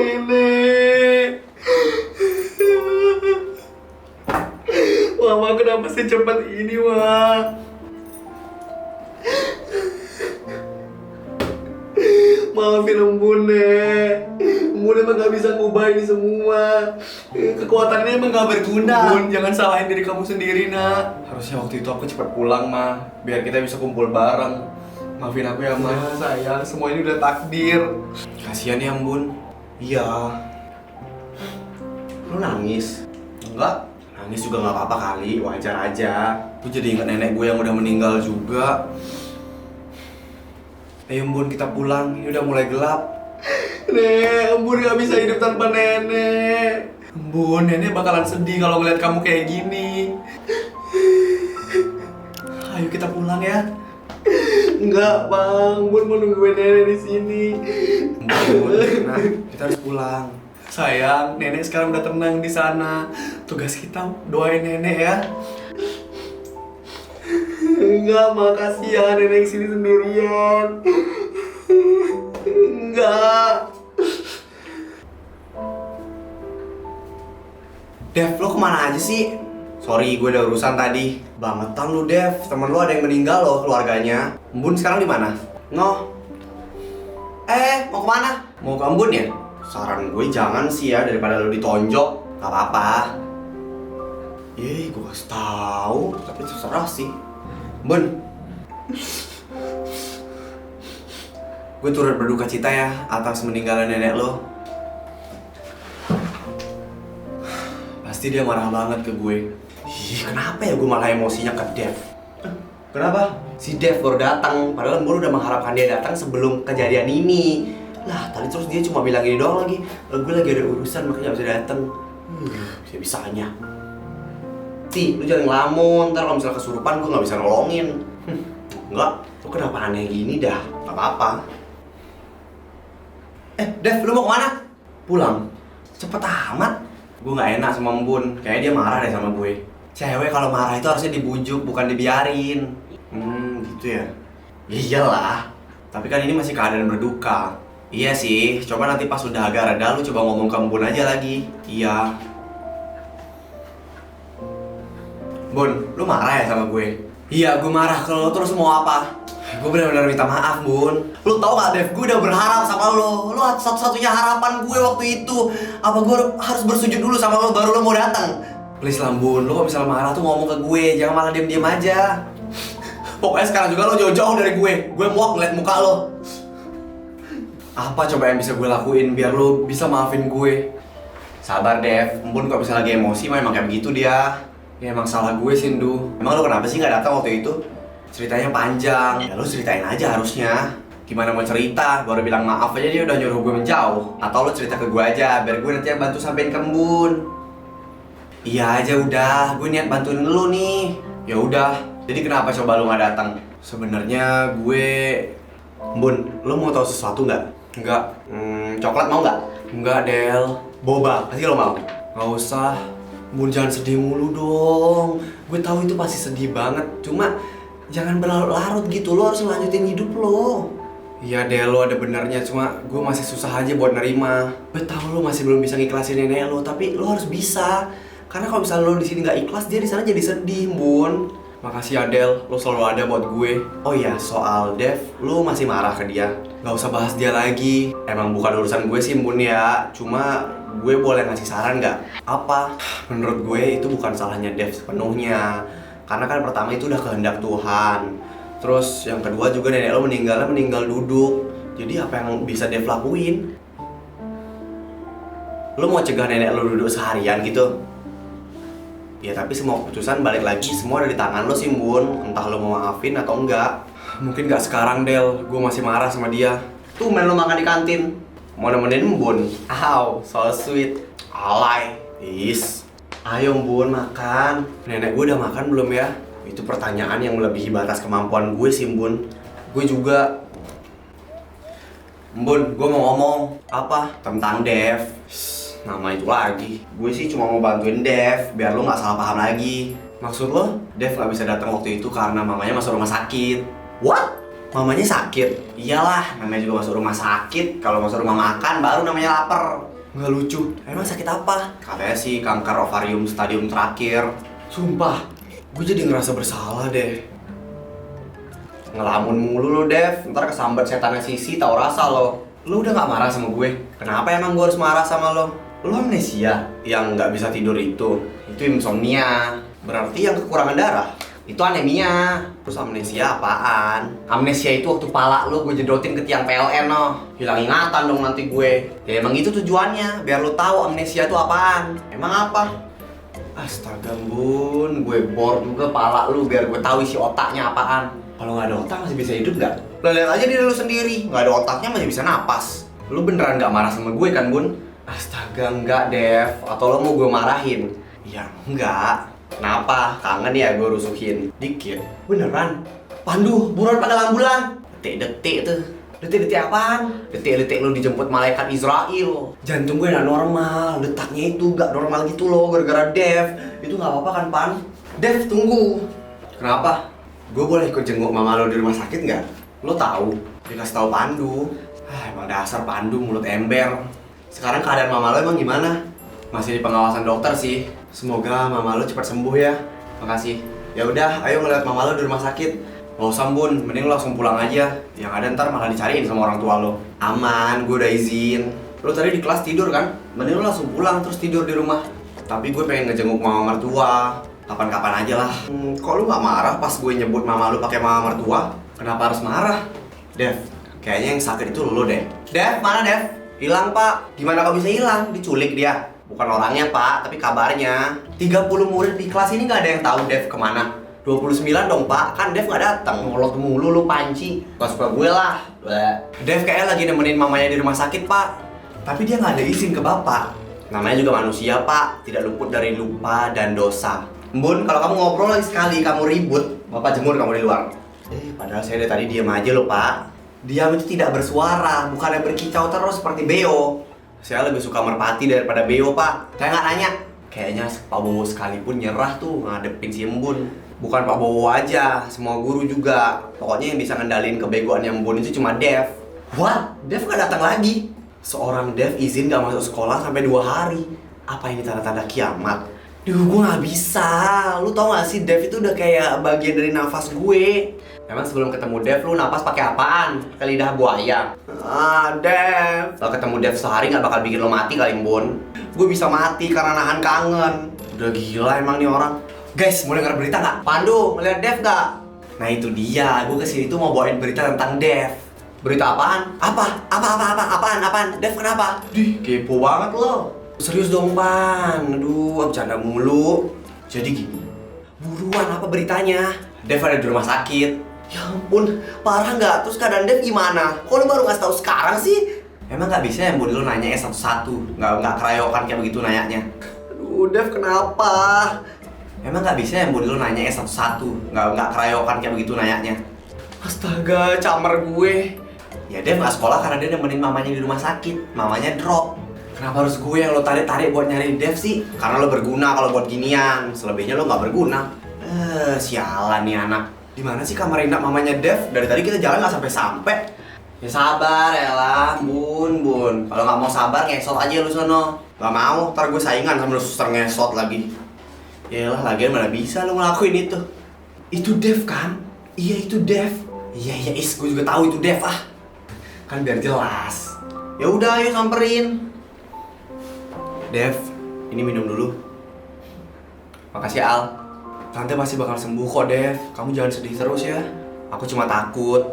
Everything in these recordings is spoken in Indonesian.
Nenek. Mama kenapa secepat ini, Wak? Maafin Embun, Nek. Embun emang gak bisa ngubah ini semua. Kekuatannya emang gak berguna. Embun, jangan salahin diri kamu sendiri, Nak. Harusnya waktu itu aku cepat pulang, Ma. Biar kita bisa kumpul bareng. Maafin aku ya, Ma. Sayang, semua ini udah takdir. Kasihan ya, Embun. Iya. Lu nangis? Enggak. Nangis juga gak apa-apa kali, wajar aja. Gue jadi ingat nenek gue yang udah meninggal juga. Ayo Embun, kita pulang, ini udah mulai gelap. Nek, Embun gak bisa hidup tanpa nenek. Embun, nenek bakalan sedih kalau ngeliat kamu kayak gini. Ayo kita pulang ya. Enggak, Bang. Embun mau nungguin nenek di sini. Embun, nah, kita harus pulang. Sayang, nenek sekarang udah tenang di sana. Tugas kita doain nenek ya. Enggak, makasih ya nenek sini sendirian. Enggak. Dev, lo kemana aja sih? Sorry, gue ada urusan tadi. Bangetan lu, Dev. Temen lu ada yang meninggal loh, keluarganya. Embun sekarang di mana? Noh. Mau kemana? Mau ke Embun ya? Saran gue jangan sih ya, daripada lu ditonjok. Gak apa-apa. Gue kasih tahu, tapi terserah sih. Bun, gue turut berduka cita ya atas meninggalnya nenek lo. Pasti dia marah banget ke gue. Kenapa ya gue malah emosinya ke Dev? Kenapa? Si Dev baru datang, padahal gue udah mengharapkan dia datang sebelum kejadian ini. Lah, tadi terus dia cuma bilang gini doang lagi. Gue lagi ada urusan makanya gak bisa datang. Bisa-bisanya. Ti, lu jangan ngelamun, ntar kalau misalnya kesurupan gue gak bisa nolongin. Enggak, lu kenapa aneh gini dah? Gak apa-apa. Dev, lu mau kemana? Pulang. Cepet amat. Gue gak enak sama Embun, kayaknya dia marah deh sama gue. Cewek kalau marah itu harusnya dibujuk, bukan dibiarin. Gitu ya? Iyalah. Tapi kan ini masih keadaan berduka. Iya sih, coba nanti pas udah agak reda lu coba ngomong ke Embun aja lagi. Iya. Bun, lu marah ya sama gue? Iya, gue marah. Kalau lo terus mau apa? Gue benar-benar minta maaf, Bun. Lu tau gak, Dev? Gue udah berharap sama lo. Lu satu-satunya harapan gue waktu itu. Apa gue harus bersujud dulu sama lo baru lo mau datang? Please lah, Bun. Lu kalau misalnya marah tuh ngomong ke gue. Jangan malah diem-diem aja. Pokoknya sekarang juga lo jauh-jauh dari gue. Gue muak ngeliat muka lo. Apa coba yang bisa gue lakuin biar lo bisa maafin gue? Sabar, Dev. Bun kok bisa lagi emosi, emang kayak begitu dia. Ya emang salah gue sih, Ndu. Emang lo kenapa sih gak datang waktu itu? Ceritanya panjang. Ya lo ceritain aja harusnya. Gimana mau cerita? Baru bilang maaf aja dia udah nyuruh gue menjauh. Atau lo cerita ke gue aja, biar gue nanti yang bantu sampein ke Embun. Iya aja udah, gue niat bantuin lo nih. Ya udah. Jadi kenapa coba lo gak datang? Sebenarnya gue... Embun, lo mau tahu sesuatu nggak? Enggak. Coklat mau nggak? Enggak, Del. Boba, pasti lo mau? Gak usah. Bun, jangan sedih mulu dong. Gue tahu itu pasti sedih banget. Cuma jangan berlarut-larut gitu. Lo harus lanjutin hidup lo. Iya deh, lo ada benernya. Cuma gue masih susah aja buat nerima. Gue tahu lo masih belum bisa ngiklasin nenek lo, tapi lo harus bisa. Karena kalau misalnya lo di sini nggak ikhlas, dia di sana jadi sedih, Bun. Makasih Adel, lo selalu ada buat gue. Oh iya, soal Dev, lo masih marah ke dia. Gak usah bahas dia lagi. Emang bukan urusan gue sih, Bun ya. Cuma gue boleh ngasih saran nggak? Apa? Menurut gue itu bukan salahnya Dev sepenuhnya. Karena kan pertama itu udah kehendak Tuhan. Terus yang kedua juga nenek lo meninggal duduk. Jadi apa yang bisa Dev lakuin? Lo mau cegah nenek lo duduk seharian gitu? Ya tapi semua keputusan balik lagi semua ada di tangan lo sih, Bun. Entah lo mau maafin atau enggak. Mungkin nggak sekarang, Del. Gue masih marah sama dia. Tuh main lo makan di kantin. Mau nemenin Bun? Aw, so sweet. Alay. Ayo Bun, makan. Nenek gue udah makan belum ya? Itu pertanyaan yang melebihi batas kemampuan gue sih, Bun. Gue juga. Bun, gue mau ngomong. Apa? Tentang Dev. Nama itu lagi. Gue sih cuma mau bantuin Dev, biar lo gak salah paham lagi. Maksud lo, Dev gak bisa datang waktu itu karena mamanya masuk rumah sakit. What? Mamanya sakit? Iyalah, namanya juga masuk rumah sakit. Kalau masuk rumah makan, baru namanya lapar. Nggak lucu. Emang sakit apa? Katanya sih kanker ovarium stadium terakhir. Sumpah, gue jadi ngerasa bersalah deh. Ngelamun mulu lo, Dev. Ntar kesambat setannya Sisi, tau rasa lo. Lo udah gak marah sama gue? Kenapa emang gue harus marah sama lo? Lo amnesia? Yang nggak bisa tidur itu insomnia. Berarti yang kekurangan darah itu anemia. Terus amnesia apaan? Amnesia itu waktu pala lo gue jedotin ke tiang PLN no. Hilang ingatan dong nanti gue. Ya emang itu tujuannya, biar lo tahu amnesia itu apaan. Emang apa? Astaga bun, gue bor juga pala lu biar gue tahu isi otaknya apaan. Kalau nggak ada otak masih bisa hidup nggak? Lo lihat aja diri lu sendiri, nggak ada otaknya masih bisa napas. Lu beneran nggak marah sama gue kan bun? Astaga enggak Dev, atau lo mau gue marahin? Ya enggak. Kenapa? Kangen ya gue rusuhin? Dikit. Beneran? Pandu, buruan panggil ambulan. Detik-detik tuh. Detik-detik apaan? Detik-detik lu dijemput malaikat Israel. Jantung gue gak normal, detaknya itu gak normal gitu loh gara-gara Dev. Itu gak apa-apa kan Pan? Dev tunggu. Kenapa? Gue boleh ikut jenguk mama lo di rumah sakit nggak? Lo tahu? Dikasih tahu Pandu. Emang dasar Pandu mulut ember. Sekarang keadaan mama lo emang gimana? Masih di pengawasan dokter sih. Semoga mama lo cepat sembuh ya. Makasih. Ya udah, ayo ngeliat mama lo di rumah sakit. Gak usah bun, mending lo langsung pulang aja. Yang ada ntar malah dicariin sama orang tua lo. Aman, gue udah izin. Lo tadi di kelas tidur kan? Mending lo langsung pulang terus tidur di rumah. Tapi gue pengen ngejenguk mama mertua. Kapan-kapan aja lah. Kok lu gak marah pas gue nyebut mama lu pakai mama mertua? Kenapa harus marah? Dev, kayaknya yang sakit itu lu deh. Dev, mana Dev? Hilang pak. Gimana kok bisa hilang? Diculik dia. Bukan orangnya pak, tapi kabarnya 30 murid di kelas ini gak ada yang tahu Dev kemana. 29 dong pak, kan Dev gak datang. Ngolot mulu lu panci. Gak suka gue lah. Dev kayaknya lagi nemenin mamanya di rumah sakit pak. Tapi dia gak ada izin ke bapak. Namanya juga manusia pak, tidak luput dari lupa dan dosa. Bun, kalau kamu ngobrol lagi sekali, kamu ribut, bapak jemur kamu di luar. Padahal saya dari tadi diam aja loh pak. Diam itu tidak bersuara, bukannya berkicau terus seperti Beo. Saya lebih suka merpati daripada Beo pak. Saya nggak nanya. Kayaknya Pak Bowo sekalipun nyerah tuh ngadepin si Embun. Bukan Pak Bowo aja, semua guru juga. Pokoknya yang bisa ngendalin kebegoan yang Embun itu cuma Dev. What? Dev nggak datang lagi? Seorang Dev izin nggak masuk sekolah sampai 2 hari. Apa ini tanda-tanda kiamat? Duh, gue gak bisa. Lu tau gak sih, Dev itu udah kayak bagian dari nafas gue. Emang sebelum ketemu Dev, lu napas pakai apaan? Pakai lidah buaya? Dev. Kalau ketemu Dev sehari gak bakal bikin lo mati kali, Bun. Gue bisa mati karena nahan kangen. Udah gila emang nih orang. Guys, mau denger berita gak? Pandu, ngeliat Dev gak? Nah itu dia, gue kesini tuh mau bawain berita tentang Dev. Berita apaan? Apaan? Dev kenapa? Dih, kepo banget lo. Serius dong Pan, aduh bercanda mulu. Jadi gini, buruan apa beritanya? Dev ada di rumah sakit. Ya ampun, parah nggak? Terus keadaan Dev gimana? Kok lu baru ngasih tahu sekarang sih? Emang nggak bisa ya Bun lu nanya satu-satu? Nggak keroyokan kayak begitu nanyanya. Aduh Dev kenapa? Emang nggak bisa ya Bun lu nanya satu-satu? Nggak keroyokan kayak begitu nanyanya. Astaga, camer gue. Ya Dev nggak sekolah karena dia nemenin mamanya di rumah sakit. Mamanya drop. Kenapa harus gue yang lo tarik-tarik buat nyari Dev sih? Karena lo berguna kalau buat ginian. Selebihnya lo nggak berguna. Sialan nih anak. Di mana sih kamar inap mamanya Dev? Dari tadi kita jalan nggak sampai-sampai. Ya sabar ya lah, Bun. Kalau nggak mau sabar ngesot aja lu sono. Gak mau, ntar gue saingan sama lu suster ngesot lagi. Yalah, lagian mana bisa lo ngelakuin itu? Itu Dev kan? Iya itu Dev. Iya gue juga tahu itu Dev ah. Kan biar jelas. Ya udah, ayo samperin. Dev, ini minum dulu. Makasih Al. Tante pasti bakal sembuh kok Dev. Kamu jangan sedih terus ya. Aku cuma takut.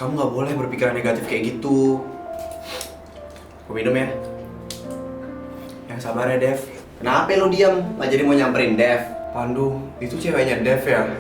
Kamu gak boleh berpikiran negatif kayak gitu. Aku minum ya. Yang sabar ya Dev. Kenapa lo diam? Gak jadi mau nyamperin Dev? Pandu, itu ceweknya Dev ya?